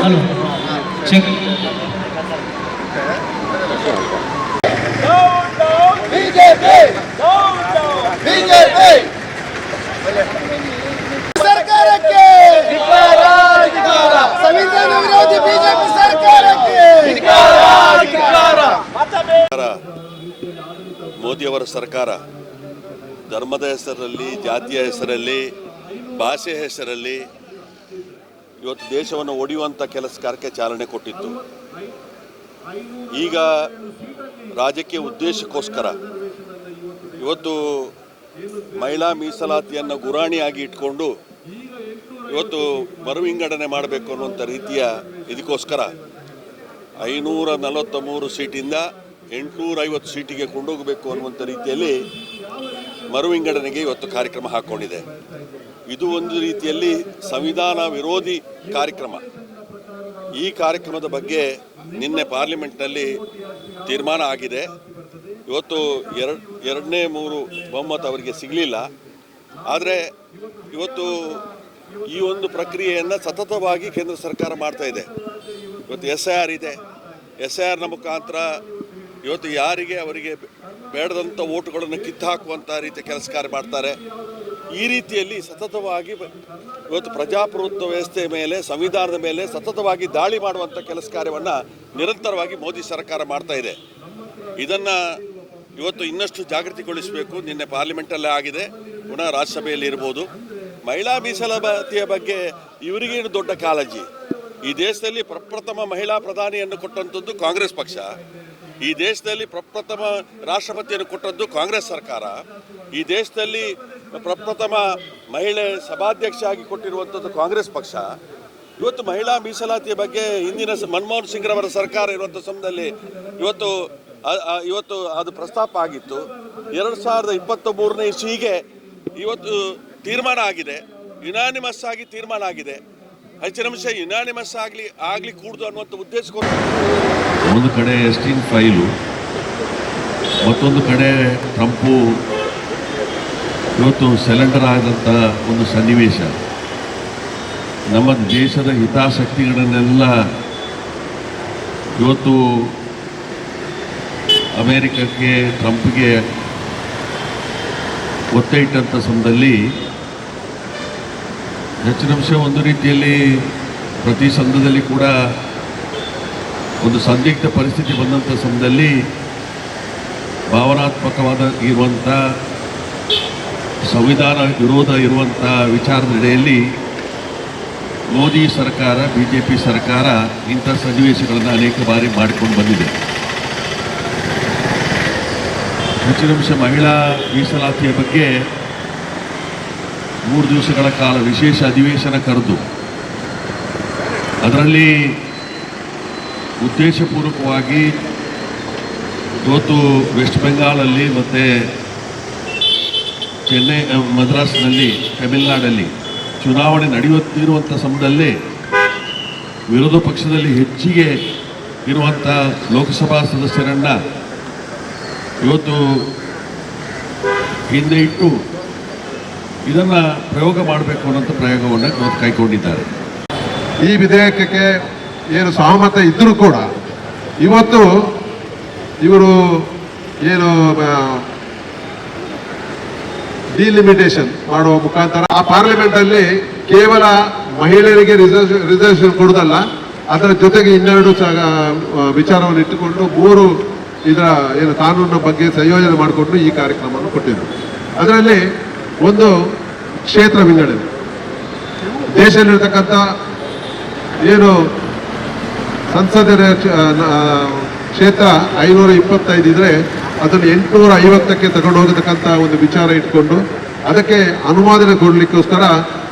Hello check. ಸರ್ಕಾರಕ್ಕೆ ಸಂವಿಧಾನ ವಿರೋಧಿ ಬಿಜೆಪಿ ಸರ್ಕಾರಕ್ಕೆ ಮೋದಿಯವರ ಸರ್ಕಾರ ಧರ್ಮದ ಹೆಸರಲ್ಲಿ, ಜಾತಿಯ ಹೆಸರಲ್ಲಿ, ಭಾಷೆಯ ಹೆಸರಲ್ಲಿ ಇವತ್ತು ದೇಶವನ್ನು ಒಡೆಯುವಂಥ ಕೆಲಸಕ್ಕೆ ಚಾಲನೆ ಕೊಟ್ಟಿತ್ತು. ಈಗ ರಾಜಕೀಯ ಉದ್ದೇಶಕ್ಕೋಸ್ಕರ ಇವತ್ತು ಮಹಿಳಾ ಮೀಸಲಾತಿಯನ್ನು ಗುರಾಣಿಯಾಗಿ ಇಟ್ಕೊಂಡು ಇವತ್ತು ಮರುವಿಂಗಡಣೆ ಮಾಡಬೇಕು ಅನ್ನುವಂಥ ರೀತಿಯ ಇದಕ್ಕೋಸ್ಕರ 543 ಸೀಟಿಂದ 850 ಸೀಟಿಗೆ ಕೊಂಡೋಗಬೇಕು ಅನ್ನುವಂಥ ರೀತಿಯಲ್ಲಿ ಮರುವಿಂಗಡಣೆಗೆ ಇವತ್ತು ಕಾರ್ಯಕ್ರಮ ಹಾಕ್ಕೊಂಡಿದೆ. ಇದು ಒಂದು ರೀತಿಯಲ್ಲಿ ಸಂವಿಧಾನ ವಿರೋಧಿ ಕಾರ್ಯಕ್ರಮ. ಈ ಕಾರ್ಯಕ್ರಮದ ಬಗ್ಗೆ ನಿನ್ನೆ ಪಾರ್ಲಿಮೆಂಟ್ನಲ್ಲಿ ತೀರ್ಮಾನ ಆಗಿದೆ. ಇವತ್ತು ಎರಡನೇ ಮೂರು ಬಹುಮತ ಅವರಿಗೆ ಸಿಗಲಿಲ್ಲ. ಆದರೆ ಇವತ್ತು ಈ ಒಂದು ಪ್ರಕ್ರಿಯೆಯನ್ನು ಸತತವಾಗಿ ಕೇಂದ್ರ ಸರ್ಕಾರ ಮಾಡ್ತಾ ಇದೆ. ಇವತ್ತು SIR ಇದೆ. SIRನ ಮುಖಾಂತರ ಇವತ್ತು ಯಾರಿಗೆ ಅವರಿಗೆ ಬೇಡದಂಥ ಓಟುಗಳನ್ನು ಕಿತ್ತು ಹಾಕುವಂಥ ರೀತಿಯ ಕೆಲಸ ಕಾರ್ಯ ಮಾಡ್ತಾರೆ. ಈ ರೀತಿಯಲ್ಲಿ ಸತತವಾಗಿ ಇವತ್ತು ಪ್ರಜಾಪ್ರಭುತ್ವ ವ್ಯವಸ್ಥೆಯ ಮೇಲೆ, ಸಂವಿಧಾನದ ಮೇಲೆ ಸತತವಾಗಿ ದಾಳಿ ಮಾಡುವಂಥ ಕೆಲಸ ಕಾರ್ಯವನ್ನು ನಿರಂತರವಾಗಿ ಮೋದಿ ಸರ್ಕಾರ ಮಾಡ್ತಾ ಇದೆ. ಇದನ್ನು ಇವತ್ತು ಇನ್ನಷ್ಟು ಜಾಗೃತಿಗೊಳಿಸಬೇಕು. ನಿನ್ನೆ ಪಾರ್ಲಿಮೆಂಟಲ್ಲೇ ಆಗಿದೆ, ಪುನಃ ರಾಜ್ಯಸಭೆಯಲ್ಲಿ ಇರ್ಬೋದು. ಮಹಿಳಾ ಮೀಸಲಾತಿಯ ಬಗ್ಗೆ ಇವರಿಗೇನು ದೊಡ್ಡ ಕಾಳಜಿ? ಈ ದೇಶದಲ್ಲಿ ಪ್ರಪ್ರಥಮ ಮಹಿಳಾ ಪ್ರಧಾನಿಯನ್ನು ಕೊಟ್ಟಂಥದ್ದು ಕಾಂಗ್ರೆಸ್ ಪಕ್ಷ. ಈ ದೇಶದಲ್ಲಿ ಪ್ರಪ್ರಥಮ ರಾಷ್ಟ್ರಪತಿಯನ್ನು ಕೊಟ್ಟದ್ದು ಕಾಂಗ್ರೆಸ್ ಸರ್ಕಾರ. ಈ ದೇಶದಲ್ಲಿ ಪ್ರಪ್ರಥಮ ಮಹಿಳೆ ಸಭಾಧ್ಯಕ್ಷ ಆಗಿ ಕೊಟ್ಟಿರುವಂಥದ್ದು ಕಾಂಗ್ರೆಸ್ ಪಕ್ಷ. ಇವತ್ತು ಮಹಿಳಾ ಮೀಸಲಾತಿಯ ಬಗ್ಗೆ ಹಿಂದಿನ ಮನಮೋಹನ್ ಸಿಂಗ್ರವರ ಸರ್ಕಾರ ಇರುವಂಥ ಸಮಯದಲ್ಲಿ ಇವತ್ತು ಅದು ಪ್ರಸ್ತಾಪ ಆಗಿತ್ತು. 2023ನೇ ಇಸ್ವಿಗೆ ಇವತ್ತು ತೀರ್ಮಾನ ಆಗಿದೆ, ಯುನಾನಿಮಸ್ ಆಗಿ ತೀರ್ಮಾನ ಆಗಿದೆ. ಹೆಚ್ಚಿನ ಅಂಶ ಯುನಾನಿಮಸ್ ಆಗಲಿ ಕೂಡುದು ಅನ್ನುವಂಥ ಉದ್ದೇಶಕ್ಕೋಸ್ಕರ ಒಂದು ಕಡೆ ಎಸ್ಟಿನ್ ಫೈಲು, ಮತ್ತೊಂದು ಕಡೆ ಟ್ರಂಪು ಇವತ್ತು ಸೆಲೆಂಡರ್ ಆದಂಥ ಒಂದು ಸನ್ನಿವೇಶ ನಮ್ಮ ದೇಶದ ಹಿತಾಸಕ್ತಿಗಳನ್ನೆಲ್ಲ ಇವತ್ತು ಅಮೇರಿಕಕ್ಕೆ, ಟ್ರಂಪ್ಗೆ ಒತ್ತೆ ಇಟ್ಟಂಥ ಸಮಯದಲ್ಲಿ ಹೆಚ್ಚಿನ ಅಂಶ ಒಂದು ರೀತಿಯಲ್ಲಿ ಪ್ರತಿ ಸಂದರ್ಭದಲ್ಲಿ ಕೂಡ ಒಂದು ಸಂದಿಗ್ಧ ಪರಿಸ್ಥಿತಿ ಬಂದಂಥ ಸಮಯದಲ್ಲಿ ಭಾವನಾತ್ಮಕವಾದ ಇರುವಂಥ ಸಂವಿಧಾನ ವಿರೋಧ ಇರುವಂಥ ವಿಚಾರದೆಡೆಯಲ್ಲಿ ಮೋದಿ ಸರ್ಕಾರ, BJP ಸರ್ಕಾರ ಇಂಥ ಸನ್ನಿವೇಶಗಳನ್ನು ಅನೇಕ ಬಾರಿ ಮಾಡಿಕೊಂಡು ಬಂದಿದೆ. ಹೆಚ್ಚಿನ ಅಂಶ ಮಹಿಳಾ ಮೀಸಲಾತಿಯ ಬಗ್ಗೆ 3 ದಿವಸಗಳ ಕಾಲ ವಿಶೇಷ ಅಧಿವೇಶನ ಕರೆದು ಅದರಲ್ಲಿ ಉದ್ದೇಶಪೂರ್ವಕವಾಗಿ ಇವತ್ತು ವೆಸ್ಟ್ ಬೆಂಗಾಲಲ್ಲಿ ಮತ್ತು ಚೆನ್ನೈ, ಮದ್ರಾಸ್ನಲ್ಲಿ, ತಮಿಳುನಾಡಲ್ಲಿ ಚುನಾವಣೆ ನಡೆಯುತ್ತಿರುವಂಥ ಸಮಯದಲ್ಲೇ ವಿರೋಧ ಪಕ್ಷದಲ್ಲಿ ಹೆಚ್ಚಿಗೆ ಇರುವಂಥ ಲೋಕಸಭಾ ಸದಸ್ಯರನ್ನು ಇವತ್ತು ಹಿಂದೆ ಇಟ್ಟು ಇದನ್ನು ಪ್ರಯೋಗ ಮಾಡಬೇಕು ಅನ್ನೋಂಥ ಪ್ರಯೋಗವನ್ನು ಇವತ್ತು ಕೈಗೊಂಡಿದ್ದಾರೆ. ಈ ವಿಧೇಯಕಕ್ಕೆ ಏನು ಸಹಮತ ಇದ್ದರೂ ಕೂಡ ಇವತ್ತು ಇವರು ಏನು ಡಿಲಿಮಿಟೇಷನ್ ಮಾಡುವ ಮುಖಾಂತರ ಆ ಪಾರ್ಲಿಮೆಂಟಲ್ಲಿ ಕೇವಲ ಮಹಿಳೆಯರಿಗೆ ರಿಸರ್ವೇಷನ್ ಕೊಡುವುದಲ್ಲ, ಅದರ ಜೊತೆಗೆ 12 ವಿಚಾರವನ್ನು ಇಟ್ಟುಕೊಂಡು 3 ಇದರ ಏನು ಕಾನೂನಿನ ಬಗ್ಗೆ ಸಂಯೋಜನೆ ಮಾಡಿಕೊಂಡು ಈ ಕಾರ್ಯಕ್ರಮವನ್ನು ಕೊಟ್ಟಿದ್ರು. ಅದರಲ್ಲಿ ಒಂದು ಕ್ಷೇತ್ರ ವಿಂಗಡಣೆ, ದೇಶದಲ್ಲಿರ್ತಕ್ಕಂಥ ಏನು ಸಂಸದರ ಕ್ಷೇತ್ರ 525 ಇದ್ರೆ ಅದನ್ನು 850ಕ್ಕೆ ತಗೊಂಡು ಹೋಗತಕ್ಕಂಥ ಒಂದು ವಿಚಾರ ಇಟ್ಕೊಂಡು ಅದಕ್ಕೆ ಅನುಮೋದನೆ ಕೊಡಲಿಕ್ಕೋಸ್ಕರ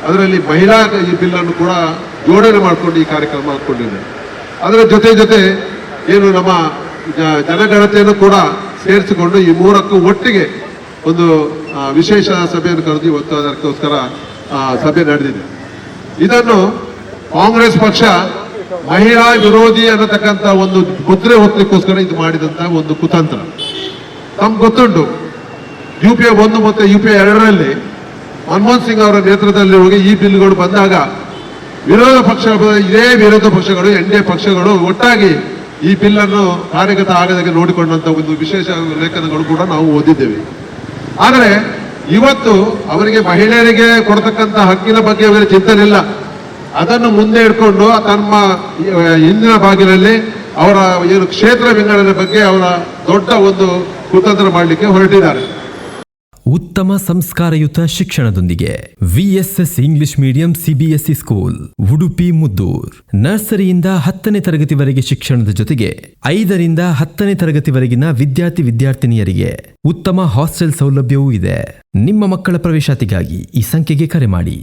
ಅದರಲ್ಲಿ ಮಹಿಳಾ ಈ ಬಿಲ್ಲನ್ನು ಕೂಡ ಜೋಡಣೆ ಮಾಡಿಕೊಂಡು ಈ ಕಾರ್ಯಕ್ರಮ ಹಾಕೊಂಡಿದೆ. ಅದರ ಜೊತೆ ಏನು ನಮ್ಮ ಜನಗಣತಿಯನ್ನು ಕೂಡ ಸೇರಿಸಿಕೊಂಡು ಈ 3ಕ್ಕೂ ಒಟ್ಟಿಗೆ ಒಂದು ವಿಶೇಷ ಸಭೆಯನ್ನು ಕರೆದು ಇವತ್ತು ಅದಕ್ಕೋಸ್ಕರ ಸಭೆ ನಡೆದಿದೆ. ಇದನ್ನು ಕಾಂಗ್ರೆಸ್ ಪಕ್ಷ ಮಹಿಳಾ ವಿರೋಧಿ ಅನ್ನತಕ್ಕಂಥ ಒಂದು ಮುದ್ರೆ ಹೊತ್ತಲಿಕ್ಕೋಸ್ಕರ ಇದು ಮಾಡಿದಂಥ ಒಂದು ಕುತಂತ್ರ. ತಮ್ಗೆ ಗೊತ್ತುಂಟು, UPA 1 ಮತ್ತು UPA 2ರಲ್ಲಿ ಮನಮೋಹನ್ ಸಿಂಗ್ ಅವರ ನೇತೃತ್ವದಲ್ಲಿ ಹೋಗಿ ಈ ಬಿಲ್ಗಳು ಬಂದಾಗ ವಿರೋಧ ಪಕ್ಷಗಳು NDA ಪಕ್ಷಗಳು ಒಟ್ಟಾಗಿ ಈ ಬಿಲ್ ಅನ್ನು ಕಾರ್ಯಗತ ಆಗದಾಗೆ ನೋಡಿಕೊಂಡಂತ ಒಂದು ವಿಶೇಷ ಲೇಖನಗಳು ಕೂಡ ನಾವು ಓದಿದ್ದೇವೆ. ಆದರೆ ಇವತ್ತು ಅವರಿಗೆ ಮಹಿಳೆಯರಿಗೆ ಕೊಡತಕ್ಕಂತ ಹಕ್ಕಿನ ಬಗ್ಗೆ ಅವರಿಗೆ ಚಿಂತನೆ ಇಲ್ಲ. ಅದನ್ನು ಮುಂದೆ ಇಟ್ಕೊಂಡು ತಮ್ಮ ಹಿಂದಿನ ಬಾಗಿಲಲ್ಲಿ ಅವರ ಏನು ಕ್ಷೇತ್ರ ವಿಂಗಡಣೆ ಬಗ್ಗೆ ಅವರ ದೊಡ್ಡ ಒಂದು ಕುತಂತ್ರ ಮಾಡಲಿಕ್ಕೆ ಹೊರಟಿದ್ದಾರೆ. ಉತ್ತಮ ಸಂಸ್ಕಾರಯುತ ಶಿಕ್ಷಣದೊಂದಿಗೆ VSS English medium CBSE school Udupi Muddur. ನರ್ಸರಿಯಿಂದ 10ನೇ ತರಗತಿವರೆಗೆ ಶಿಕ್ಷಣದ ಜೊತೆಗೆ 5ರಿಂದ 10ನೇ ತರಗತಿವರೆಗಿನ ವಿದ್ಯಾರ್ಥಿನಿಯರಿಗೆ ಉತ್ತಮ ಹಾಸ್ಟೆಲ್ ಸೌಲಭ್ಯವೂ ಇದೆ. ನಿಮ್ಮ ಮಕ್ಕಳ ಪ್ರವೇಶಾತಿಗಾಗಿ ಈ ಸಂಖ್ಯೆಗೆ ಕರೆ ಮಾಡಿ.